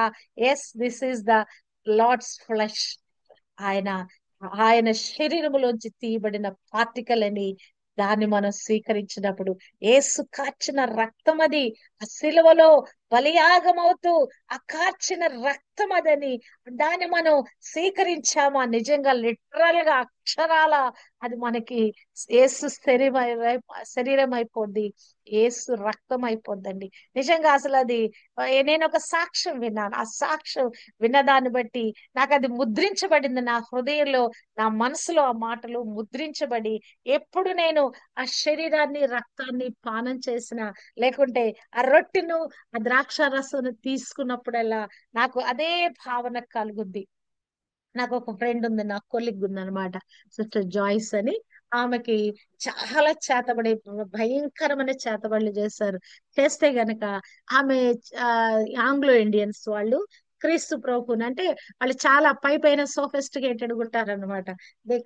yes this is the lord's flesh, ఆయన ఆయన శరీరములోంచి తీయబడిన పార్టికల్ అని దాన్ని మనం స్వీకరించినప్పుడు యేసు కార్చిన రక్తం అది, ఆ సిలువలో బలియాగమవుతూ ఆ కార్చిన రక్తం అదని దాన్ని మనం స్వీకరించామా నిజంగా లిటరల్ గా అక్షరాల అది మనకి యేసు శరీరం అయిపోద్ది, యేసు రక్తం అయిపోద్దండి. నిజంగా అసలు అది నేను ఒక సాక్ష్యం విన్నాను. ఆ సాక్ష్యం విన్నదాన్ని బట్టి నాకు అది ముద్రించబడింది నా హృదయంలో, నా మనసులో ఆ మాటలు ముద్రించబడి ఎప్పుడు నేను ఆ శరీరాన్ని రక్తాన్ని పానం చేసిన, లేకుంటే ఆ రొట్టెను ఆ ద్రాక్ష రసం తీసుకున్నప్పుడల్లా నాకు అదే భావన కలుగుద్ది. నాకు ఒక ఫ్రెండ్ ఉంది, నా కొలిగ్ ఉంది అనమాట, సిస్టర్ జాయిస్ అని. ఆమెకి చాలా చేతబడి, భయంకరమైన చేతబడులు చేశారు. చేస్తే గనక ఆమె ఆ, ఆంగ్లో ఇండియన్స్ వాళ్ళు క్రీస్తు ప్రభుని అంటే వాళ్ళు చాలా పై పైన సోఫిస్టికేటెడ్ ఉంటారన్నమాట.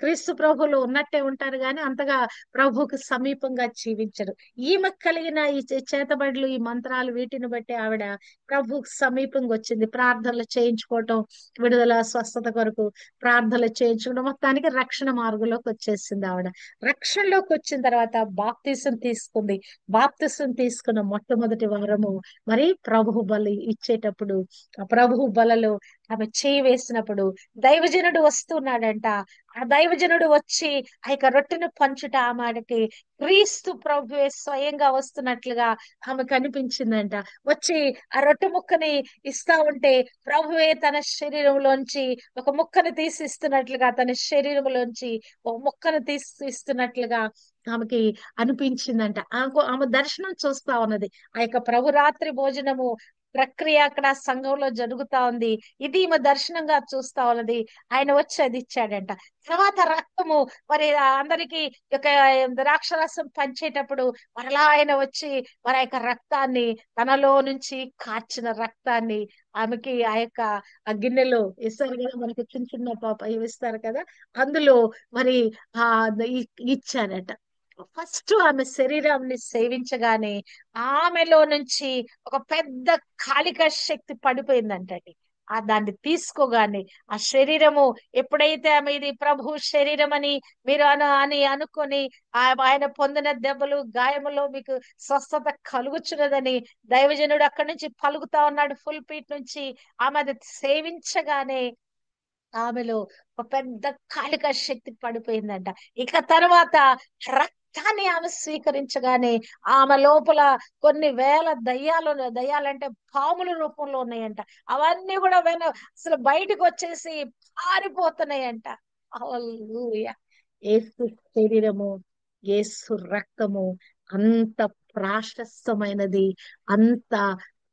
క్రీస్తు ప్రభువులో ఉన్నట్టే ఉంటారు కానీ అంతగా ప్రభువుకు సమీపంగా జీవించరు. ఈమెకు కలిగిన ఈ చేతబడులు, ఈ మంత్రాలు వీటిని బట్టి ఆవిడ ప్రభువుకు సమీపంగా వచ్చింది. ప్రార్థనలు చేయించుకోవటం, విడుదల స్వస్థత కొరకు ప్రార్థనలు చేయించుకోవడం, మొత్తానికి రక్షణ మార్గంలోకి వచ్చేసింది ఆవిడ. రక్షణలోకి వచ్చిన తర్వాత బాప్తిసం తీసుకుంది. బాప్తిసం తీసుకున్న మొట్టమొదటి వారము మరి ప్రభు బలి ఇచ్చేటప్పుడు ఆ ప్రభు బలలో ఆమె చేయి వేసినప్పుడు దైవజనుడు వస్తున్నాడంట. ఆ దైవజనుడు వచ్చి ఆ యొక్క రొట్టెను పంచుట ఆమెకి క్రీస్తు ప్రభువే స్వయంగా వస్తున్నట్లుగా ఆమె కనిపించిందంట. వచ్చి ఆ రొట్టె ముక్కని ఇస్తా ఉంటే ప్రభువే తన శరీరంలోంచి ఒక ముక్కను తీసి ఇస్తున్నట్లుగా, తన శరీరంలోంచి ఒక ముక్కను తీసి ఇస్తున్నట్లుగా ఆమెకి అనిపించిందంట. ఆమె దర్శనం చూస్తా ఉన్నది. ఆ యొక్క ప్రభు రాత్రి భోజనము ప్రక్రియ అక్కడ సంఘంలో జరుగుతా ఉంది. ఇది ఈమె దర్శనంగా చూస్తా ఉన్నది. ఆయన వచ్చి అది ఇచ్చాడంట. తర్వాత రక్తము మరి అందరికి ఒక ద్రాక్షరసం పంచేటప్పుడు మరలా ఆయన వచ్చి మరి ఆ యొక్క రక్తాన్ని, తనలో నుంచి కార్చిన రక్తాన్ని ఆమెకి ఆ యొక్క ఆ గిన్నెలో ఇస్తారు కదా, మనకి చిన్న చిన్న పాప ఇవి ఇస్తారు కదా, అందులో మరి ఆ ఇచ్చారట. ఫస్ట్ ఆమె శరీరాన్ని సేవించగానే ఆమెలో నుంచి ఒక పెద్ద కాలిక శక్తి పడిపోయిందంటండి. ఆ దాన్ని తీసుకోగానే ఆ శరీరము ఎప్పుడైతే ఆమె ఇది ప్రభు శరీరం అని మీరు అని అనుకొని ఆయన పొందిన దెబ్బలు గాయములో మీకు స్వస్థత కలుగుచున్నదని దైవజనుడు అక్కడి నుంచి పలుకుతా ఉన్నాడు ఫుల్ పీట్ నుంచి. ఆమె అది సేవించగానే ఆమెలో ఒక పెద్ద కాలిక శక్తి పడిపోయిందంట. ఇక తర్వాత రక్తాన్ని ఆమె స్వీకరించగానే ఆమె లోపల కొన్ని వేల దయ్యాలంటే పాముల రూపంలో ఉన్నాయంట. అవన్నీ కూడా అసలు బయటకు వచ్చేసి పారిపోతున్నాయంట. హల్లెలూయా. యేసు శరీరము, యేసు రక్తము అంత ప్రాశస్తమైనది, అంత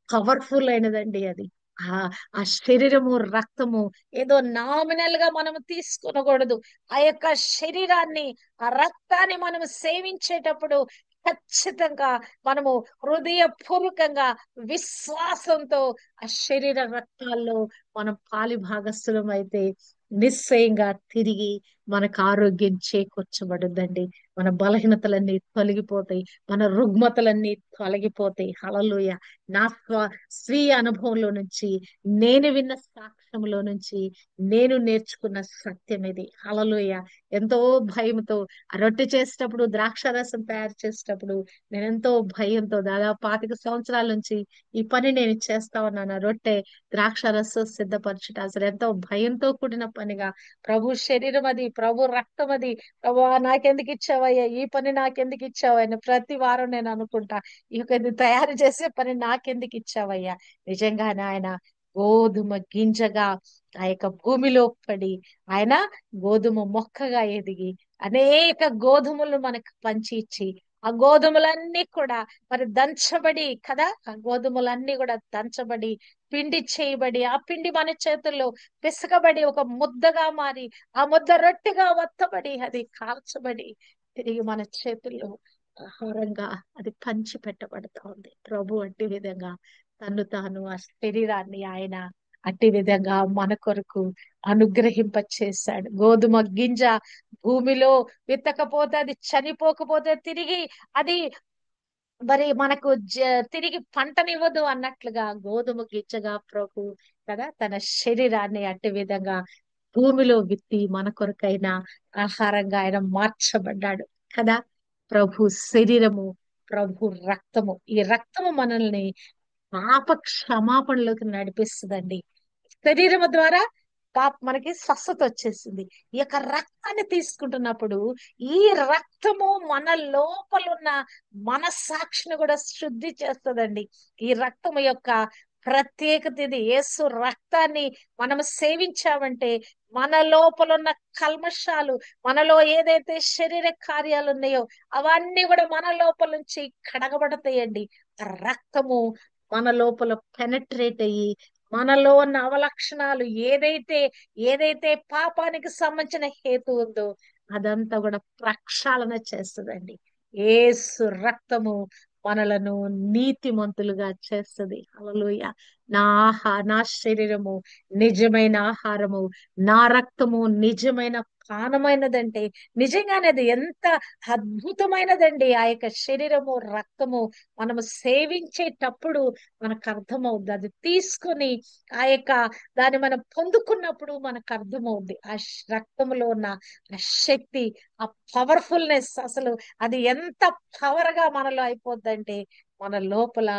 పవర్ఫుల్ అయినదండి అది. ఆ ఆ శరీరము రక్తము ఏదో నామినల్ గా మనం తీసుకునకూడదు. ఆ యొక్క శరీరాన్ని, ఆ రక్తాన్ని మనం సేవించేటప్పుడు ఖచ్చితంగా మనము హృదయపూర్వకంగా విశ్వాసంతో ఆ శరీర రక్తాల్లో మనం పాలి భాగస్థులం అయితే నిశ్చయంగా తిరిగి మనకు ఆరోగ్యం చేకూర్చబడుద్దండి. మన బలహీనతలన్నీ తొలగిపోతాయి, మన రుగ్మతలన్నీ తొలగిపోతాయి. హల్లెలూయా. నా స్వీయ అనుభవంలో నుంచి, నేను విన్న సాక్ష్యంలో నుంచి నేను నేర్చుకున్న సత్యం ఇది. హల్లెలూయా. ఎంతో భయంతో ఆ రొట్టె చేసేటప్పుడు, ద్రాక్ష రసం తయారు చేసేటప్పుడు నేను ఎంతో భయంతో దాదాపు 25 సంవత్సరాల నుంచి ఈ పని నేను చేస్తా ఉన్నాను. ఆ రొట్టె ద్రాక్ష రసం సిద్ధపరచుట అసలు ఎంతో భయంతో కూడిన పనిగా, ప్రభు శరీరం అది, ప్రభు రక్తం అది, ప్రభు నాకెందుకు ఇచ్చావయ్యా ఈ పని, నాకెందుకు ఇచ్చావయ్యా ప్రతి వారం నేను అనుకుంటా, ఇది తయారు చేసే పని నాకెందుకు ఇచ్చావయ్యా. నిజంగానే ఆయన గోధుమ గింజగా ఆ యొక్క భూమిలో పడి ఆయన గోధుమ మొక్కగా ఎదిగి అనేక గోధుమలు మనకు పంచి ఇచ్చి, ఆ గోధుమలన్నీ కూడా మరి దంచబడి కదా, ఆ గోధుమలన్నీ కూడా దంచబడి పిండి చేయబడి, ఆ పిండి మన చేతుల్లో పిసకబడి ఒక ముద్దగా మారి, ఆ ముద్ద రొట్టెగా వత్తబడి అది కాల్చబడి తిరిగి మన చేతుల్లో ఆహారంగా అది పంచి పెట్టబడతా ఉంది. ప్రభు అట్టి విధంగా తను తాను ఆ శరీరాన్ని ఆయన అట్టి విధంగా మన కొరకు అనుగ్రహింప చేశాడు. గోధుమ గింజ భూమిలో విత్తకపోతే అది చనిపోకపోతే తిరిగి అది మరి మనకు తిరిగి పంటనివ్వదు అన్నట్లుగా గోధుమ గింజగా ప్రభు కదా తన శరీరాన్ని అట్టి విధంగా భూమిలో విత్తి మన కొరకైన ఆహారంగా ఆయన మార్చబడ్డాడు కదా. ప్రభు శరీరము, ప్రభు రక్తము, ఈ రక్తము మనల్ని పాప క్షమాపణలోకి నడిపిస్తుందండి. శరీరము ద్వారా మనకి స్వస్థత వచ్చేసింది. ఈ యొక్క రక్తాన్ని తీసుకుంటున్నప్పుడు ఈ రక్తము మన లోపల ఉన్న మనస్సాక్షిని కూడా శుద్ధి చేస్తుందండి. ఈ రక్తము యొక్క ప్రత్యేకత ఇది. యేసు రక్తాన్ని మనం సేవించామంటే మన లోపల ఉన్న కల్మషాలు, మనలో ఏదైతే శరీర కార్యాలు ఉన్నాయో అవన్నీ కూడా మన లోపల నుంచి కడగబడతాయండి. ఆ రక్తము మన లోపల పెనట్రేట్ అయ్యి మనలో ఉన్న అవలక్షణాలు ఏదైతే పాపానికి సంబంధించిన హేతు ఉందో అదంతా కూడా ప్రక్షాళన చేస్తుందండి. ఏసు రక్తము మనలను నీతిమంతులుగా చేస్తుంది. హల్లెలూయా. నా శరీరము నిజమైన ఆహారము, నా రక్తము నిజమైన పానమైనదంటే నిజంగానే అది ఎంత అద్భుతమైనదండి. ఆ యొక్క శరీరము రక్తము మనము సేవించేటప్పుడు మనకు అర్థమవుద్ది. అది తీసుకొని ఆ యొక్క దాన్ని మనం పొందుకున్నప్పుడు మనకు అర్థమవుద్ది. ఆ రక్తంలో ఉన్న ఆ శక్తి, ఆ పవర్ఫుల్నెస్, అసలు అది ఎంత పవర్ గా మనలో అయిపోద్దంటే మన లోపల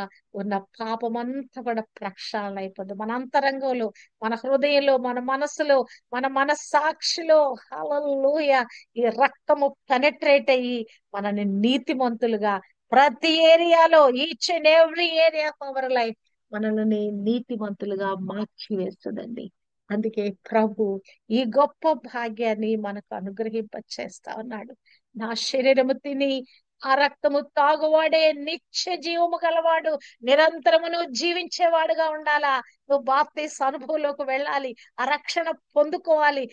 ఉన్న పాపమంతా కూడా ప్రక్షాళన అయిపోద్ది. మన అంతరంగంలో, మన హృదయంలో, మన మనసులో, మన మనస్సాక్షిలో హల్లెలూయా ఈ రక్తము పెనట్రేట్ అయ్యి మనని నీతిమంతులుగా ప్రతి ఏరియాలో, each and every area of our life మనల్ని నీతిమంతులుగా మార్చి వేస్తుందండి. అందుకే ప్రభు ఈ గొప్ప భాగ్యాన్ని మనకు అనుగ్రహింప చేస్తా ఉన్నాడు. నా శరీరము తిని ఆ రక్తము తాగువాడే నిత్య జీవము గలవాడు. నిరంతరము నువ్వు జీవించేవాడుగా ఉండాలా. నువ్వు బాప్తీసు అనుభవంలోకి వెళ్ళాలి. ఆ రక్షణ పొందుకోవాలి.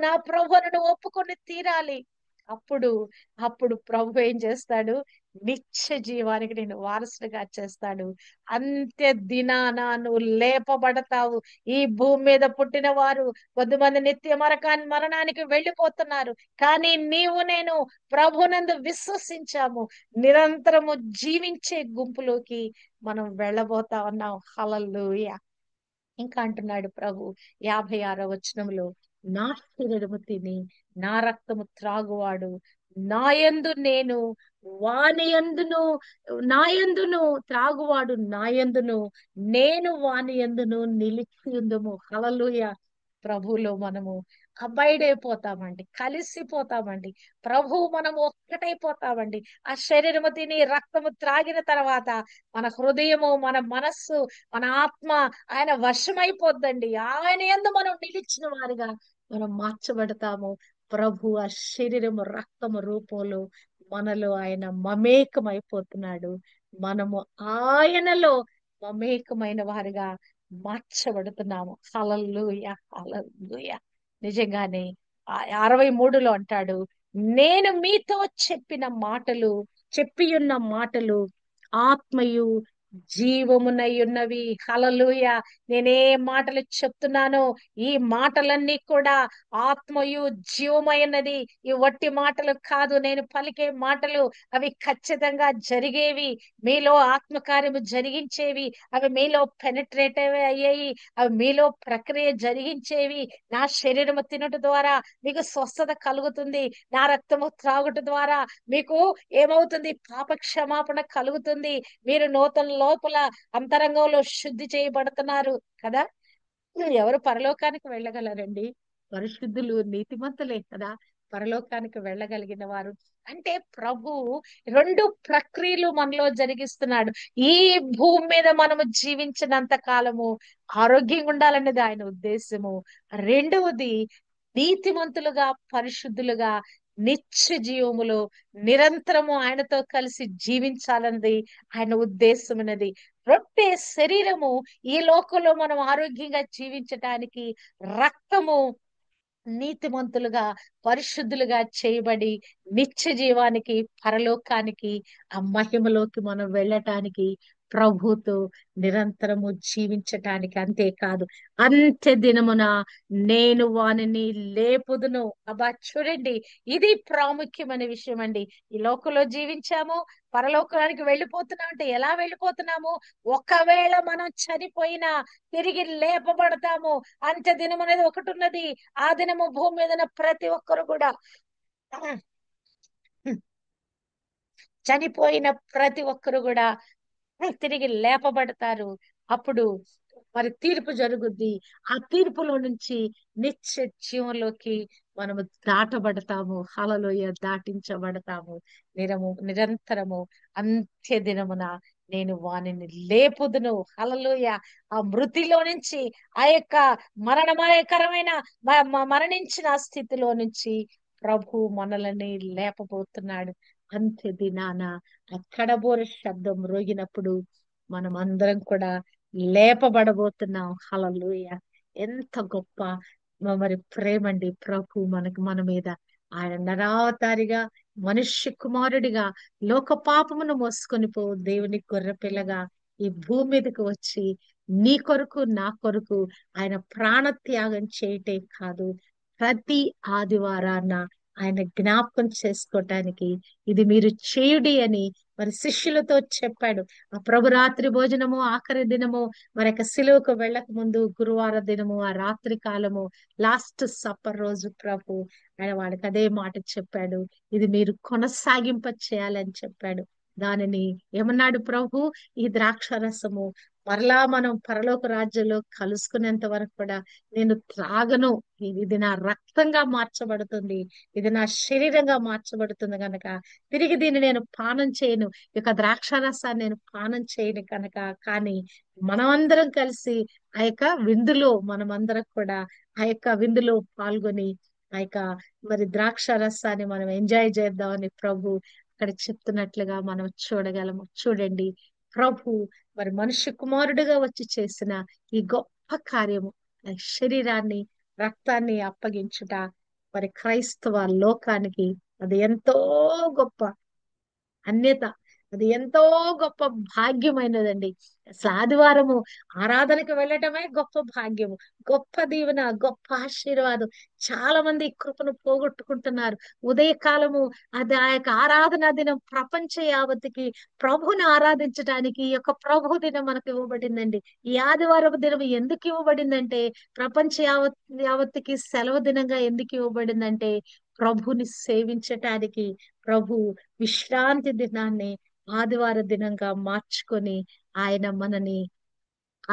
నా ప్రభువును నువ్వు ఒప్పుకొని తీరాలి. అప్పుడు అప్పుడు ప్రభు ఏం చేస్తాడు? నిత్య జీవానికి నేను వారసుడిగా చేస్తాడు. అంత్య దినాన నువ్వు లేపబడతావు. ఈ భూమి మీద పుట్టిన వారు కొద్దిమంది నిత్య మరణానికి వెళ్ళిపోతున్నారు. కానీ నేను ప్రభునందు విశ్వసించాము. నిరంతరము జీవించే గుంపులోకి మనం వెళ్ళబోతా ఉన్నాం. హల్లెలూయా. ఇంకా అంటున్నాడు ప్రభు 56వ వచనంలో, నా శరీరము తిని నా రక్తము త్రాగువాడు నాయందు నేను వానియందును, నాయందును త్రాగువాడు నాయందును నేను వానియందును నిలిచి ఉందుము. హల్లెలూయా. ప్రభువులో మనము అబైడ్ అయిపోతామండి, కలిసిపోతామండి. ప్రభువు మనము ఒక్కటైపోతామండి. ఆ శరీరము తిని రక్తము త్రాగిన తర్వాత మన హృదయము, మన మనస్సు, మన ఆత్మ ఆయన వశమైపోద్దండి. ఆయన యందు మనం నిలిచిన వారిగా మనం మార్చబడతాము. ప్రభు ఆ శరీరము రక్తము రూపంలో మనలో ఆయన మమేకమైపోతున్నాడు. మనము ఆయనలో మమేకమైన వారిగా మార్చబడుతున్నాము. హల్లెలూయా, హల్లెలూయా. నిజంగానే 63లో అంటాడు, నేను మీతో చెప్పియున్న మాటలు ఆత్మయు జీవమునై ఉన్నవి. హల్లెలూయా. నేనే మాటలు చెప్తున్నానో ఈ మాటలన్నీ కూడా ఆత్మయు జీవమైనది. ఈ వట్టి మాటలు కాదు నేను పలికే మాటలు. అవి ఖచ్చితంగా జరిగేవి, మీలో ఆత్మకార్యము జరిగించేవి, అవి మీలో పెనట్రేట్ అయ్యాయి, అవి మీలో ప్రక్రియ జరిగించేవి. నా శరీరము తినుట ద్వారా మీకు స్వస్థత కలుగుతుంది. నా రక్తము త్రాగుట ద్వారా మీకు ఏమవుతుంది? పాప క్షమాపణ కలుగుతుంది. మీరు నూతన లోపల అంతరంగంలో శుద్ధి చేయబడుతున్నారు కదా. ఎవరు పరలోకానికి వెళ్ళగలరండి? పరిశుద్ధులు, నీతిమంతులే కదా పరలోకానికి వెళ్ళగలిగిన వారు. అంటే ప్రభు రెండు ప్రక్రియలు మనలో జరిగిస్తున్నాడు. ఈ భూమి మీద మనము జీవించినంత కాలము ఆరోగ్యంగా ఉండాలనేది ఆయన ఉద్దేశము. రెండవది, నీతిమంతులుగా, పరిశుద్ధులుగా, నిత్య జీవములో నిరంతరము ఆయనతో కలిసి జీవించాలన్నది ఆయన ఉద్దేశమైనది. రొట్టె శరీరము ఈ లోకంలో మనం ఆరోగ్యంగా జీవించటానికి, రక్తము నీతిమంతులుగా, పరిశుద్ధులుగా చేయబడి నిత్య జీవానికి, పరలోకానికి, ఆ మహిమలోకి మనం వెళ్ళటానికి, ప్రభుతో నిరంతరము జీవించటానికి. అంతేకాదు, అంత్య దినమున నేను వానిని లేపుదును. అబ్బా చూడండి, ఇది ప్రాముఖ్యమైన విషయం అండి. ఈ లోకంలో జీవించాము, పరలోకానికి వెళ్ళిపోతున్నాం అంటే ఎలా వెళ్ళిపోతున్నాము? ఒకవేళ మనం చనిపోయినా తిరిగి లేపబడతాము. అంత్య దినం అనేది ఒకటి ఉన్నది. ఆ దినము భూమి మీద ఉన్న ప్రతి ఒక్కరు కూడా చనిపోయిన ప్రతి ఒక్కరు కూడా తిరిగి లేపబడతారు. అప్పుడు మరి తీర్పు జరుగుద్ది. ఆ తీర్పులో నుంచి నిత్య జీవంలోకి మనము దాటబడతాము. హల్లెలూయా, దాటించబడతాము. నిరంతరము అంత్య దినమున నేను వానిని లేపుదును. హల్లెలూయా. ఆ మృతిలో నుంచి, ఆ యొక్క మరణమయకరమైన మరణించిన స్థితిలో నుంచి ప్రభు మనల్ని లేపబోతున్నాడు. అంత్య దినాన ఆ కడబోర శబ్దం రోగినప్పుడు మనం అందరం కూడా లేపబడబోతున్నాం. హల్లెలూయా. ఎంత గొప్ప మరి ప్రేమండి ప్రభు మనకు మన మీద. ఆయన నరావతారిగా, మనుష్య కుమారుడిగా, లోక పాపమును మోసుకొని పో దేవుని గొర్రె పిల్లగా ఈ భూమి మీదకి వచ్చి నీ కొరకు నా కొరకు ఆయన ప్రాణత్యాగం చేయటే కాదు, ప్రతి ఆదివారాన ఆయన జ్ఞాపకం చేసుకోవటానికి ఇది మీరు చేయుడి అని మరి శిష్యులతో చెప్పాడు. ఆ ప్రభు రాత్రి భోజనము ఆఖరి దినము, మరి యొక్క సిలువకు వెళ్ళక ముందు గురువార దినము, ఆ రాత్రి కాలము, లాస్ట్ సప్పర్ రోజు ప్రభు ఆయన వాళ్ళకి అదే మాట చెప్పాడు. ఇది మీరు కొనసాగింప చేయాలని చెప్పాడు. దానిని ఏమన్నాడు ప్రభు? ఈ ద్రాక్ష రసము మరలా మనం పరలోక రాజ్యంలో కలుసుకునేంత వరకు కూడా నేను త్రాగను. ఇది నా రక్తంగా మార్చబడుతుంది, ఇది నా శరీరంగా మార్చబడుతుంది కనుక తిరిగి దీన్ని నేను పానం చేయను. ఈ యొక్క ద్రాక్షారసాన్ని నేను పానం చేయను కనుక. కానీ మనమందరం కలిసి ఆ యొక్క విందులో మనమందరం కూడా ఆ యొక్క విందులో పాల్గొని ఆ యొక్క మరి ద్రాక్ష రసాన్ని మనం ఎంజాయ్ చేద్దామని ప్రభు అక్కడ చెప్తున్నట్లుగా మనం చూడగలము. చూడండి, ప్రభు మరి మనుష్య కుమారుడిగా వచ్చి చేసిన ఈ గొప్ప కార్యము, ఆ శరీరాన్ని రక్తాన్ని అప్పగించుట మరి క్రైస్తవ లోకానికి అది ఎంతో గొప్ప అన్యత. అది ఎంతో గొప్ప భాగ్యమైనదండి. అసలు ఆదివారము ఆరాధనకు వెళ్ళటమే గొప్ప భాగ్యము, గొప్ప దీవెన, గొప్ప ఆశీర్వాదం. చాలా మంది ఈ కృపను పోగొట్టుకుంటున్నారు. ఉదయకాలము అది ఆ యొక్క ఆరాధనా దినం ప్రపంచ యావత్తుకి ప్రభుని ఆరాధించడానికి ఈ యొక్క ప్రభు దినం మనకు ఇవ్వబడిందండి. ఈ ఆదివారం దినం ఎందుకు ఇవ్వబడిందంటే, ప్రపంచ యావత్తుకి సెలవు దినంగా ఎందుకు ఇవ్వబడిందంటే, ప్రభుని సేవించటానికి. ప్రభు విశ్రాంతి దినాన్ని ఆదివార దినంగా మార్చుకొని ఆయన మనని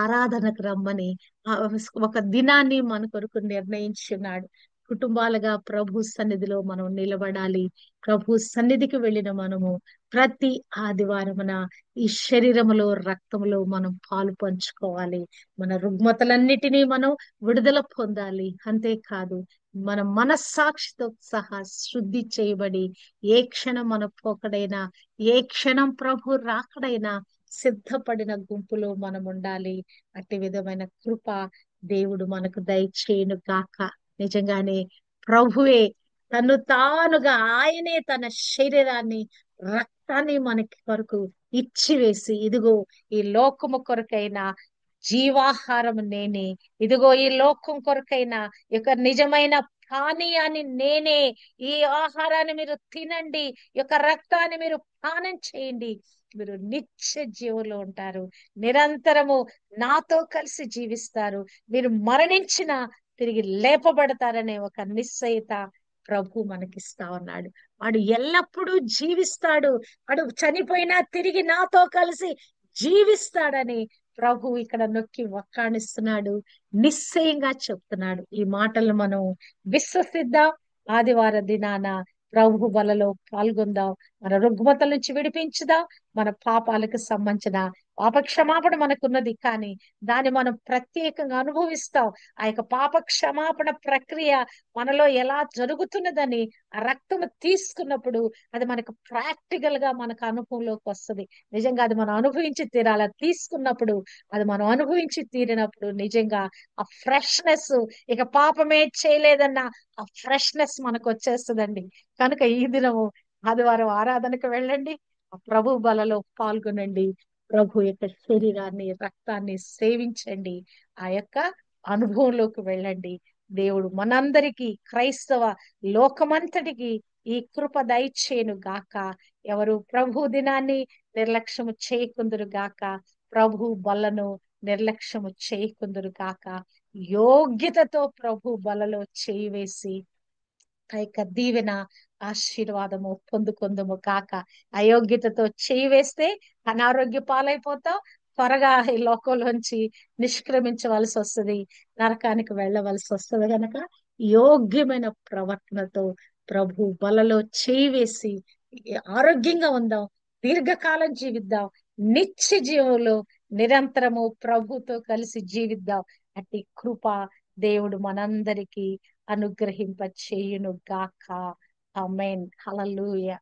ఆరాధనకు రమ్మని ఆ ఒక దినాన్ని మన కొరకు నిర్ణయించున్నాడు. కుటుంబాలుగా ప్రభు సన్నిధిలో మనం నిలబడాలి. ప్రభు సన్నిధికి వెళ్ళిన మనము ప్రతి ఆదివారమున ఈ శరీరములో రక్తములో మనం పాలు పంచుకోవాలి. మన రుగ్మతలన్నిటినీ మనం విడుదల పొందాలి. అంతేకాదు, మన మనస్సాక్షితో సహా శుద్ధి చేయబడి ఏ క్షణం మన పోకడైనా, ఏ క్షణం ప్రభు రాకడైనా సిద్ధపడిన గుంపులో మనం ఉండాలి. అట్టి విధమైన కృప దేవుడు మనకు దయచేయును గాక. నిజంగానే ప్రభువే తను తానుగా ఆయనే తన శరీరాన్ని రక్తాన్ని మనకి కొరకు ఇచ్చివేసి, ఇదిగో ఈ లోకము కొరకైనా జీవాహారం నేనే, ఇదిగో ఈ లోకం కొరకైనా ఇక నిజమైన పానీయాన్ని నేనే, ఈ ఆహారాన్ని మీరు తినండి, ఈ యొక్క రక్తాన్ని మీరు పానం చేయండి, మీరు నిత్య జీవంలో ఉంటారు, నిరంతరము నాతో కలిసి జీవిస్తారు, మీరు మరణించిన తిరిగి లేపబడతారనే ఒక నిశ్చయిత ప్రభు మనకిస్తా ఉన్నాడు. వాడు ఎల్లప్పుడూ జీవిస్తాడు, వాడు చనిపోయినా తిరిగి నాతో కలిసి జీవిస్తాడని ప్రభు ఇక్కడ నొక్కి వక్కాణిస్తున్నాడు, నిశ్చయంగా చెప్తున్నాడు. ఈ మాటలు మనం విశ్వసిద్దాం. ఆదివార దినాన ప్రభు బలలో పాల్గొందాం. మన రుగ్మతల నుంచి విడిపించుదాం. మన పాపాలకు సంబంధించిన పాప క్షమాపణ మనకున్నది, కానీ దాన్ని మనం ప్రత్యేకంగా అనుభవిస్తాం. ఆ యొక్క పాప క్షమాపణ ప్రక్రియ మనలో ఎలా జరుగుతున్నదని ఆ రక్తము తీసుకున్నప్పుడు అది మనకు ప్రాక్టికల్ గా మనకు అనుభవంలోకి వస్తుంది. నిజంగా అది మనం అనుభవించి తీరాలి. అది తీసుకున్నప్పుడు, అది మనం అనుభవించి తీరినప్పుడు నిజంగా ఆ ఫ్రెష్నెస్, ఇక పాపమే చేయలేదన్న ఆ ఫ్రెష్నెస్ మనకు వచ్చేస్తుందండి. కనుక ఈ దినము ఆదివారం ఆరాధనకు వెళ్ళండి, ఆ ప్రభు బలలో పాల్గొనండి, ప్రభు యొక్క శరీరాన్ని రక్తాన్ని సేవించండి, ఆ యొక్క అనుభవంలోకి వెళ్ళండి. దేవుడు మనందరికీ, క్రైస్తవ లోకమంతటికి ఈ కృప దయచేయును గాక. ఎవరు ప్రభు దినాన్ని నిర్లక్ష్యము చేయకుందురు గాక, ప్రభు బలను నిర్లక్ష్యము చేయకుందురు గాక. యోగ్యతతో ప్రభు బలలో చేయి వేసి ఆ యొక్క దీవెన ఆశీర్వాదము పొందుకుందుము కాక. అయోగ్యతతో చేయి వేస్తే అనారోగ్య పాలైపోతాం, త్వరగా ఈ లోకంలోంచి నిష్క్రమించవలసి వస్తుంది, నరకానికి వెళ్ళవలసి వస్తుంది. కనుక యోగ్యమైన ప్రవర్తనతో ప్రభు బలలో చేయి వేసి ఆరోగ్యంగా ఉందాం, దీర్ఘకాలం జీవిద్దాం, నిత్య జీవంలో నిరంతరము ప్రభుతో కలిసి జీవిద్దాం. అట్టి కృప దేవుడు మనందరికీ అనుగ్రహింప చేయును గాక. ఆమేన్. హల్లెలూయా.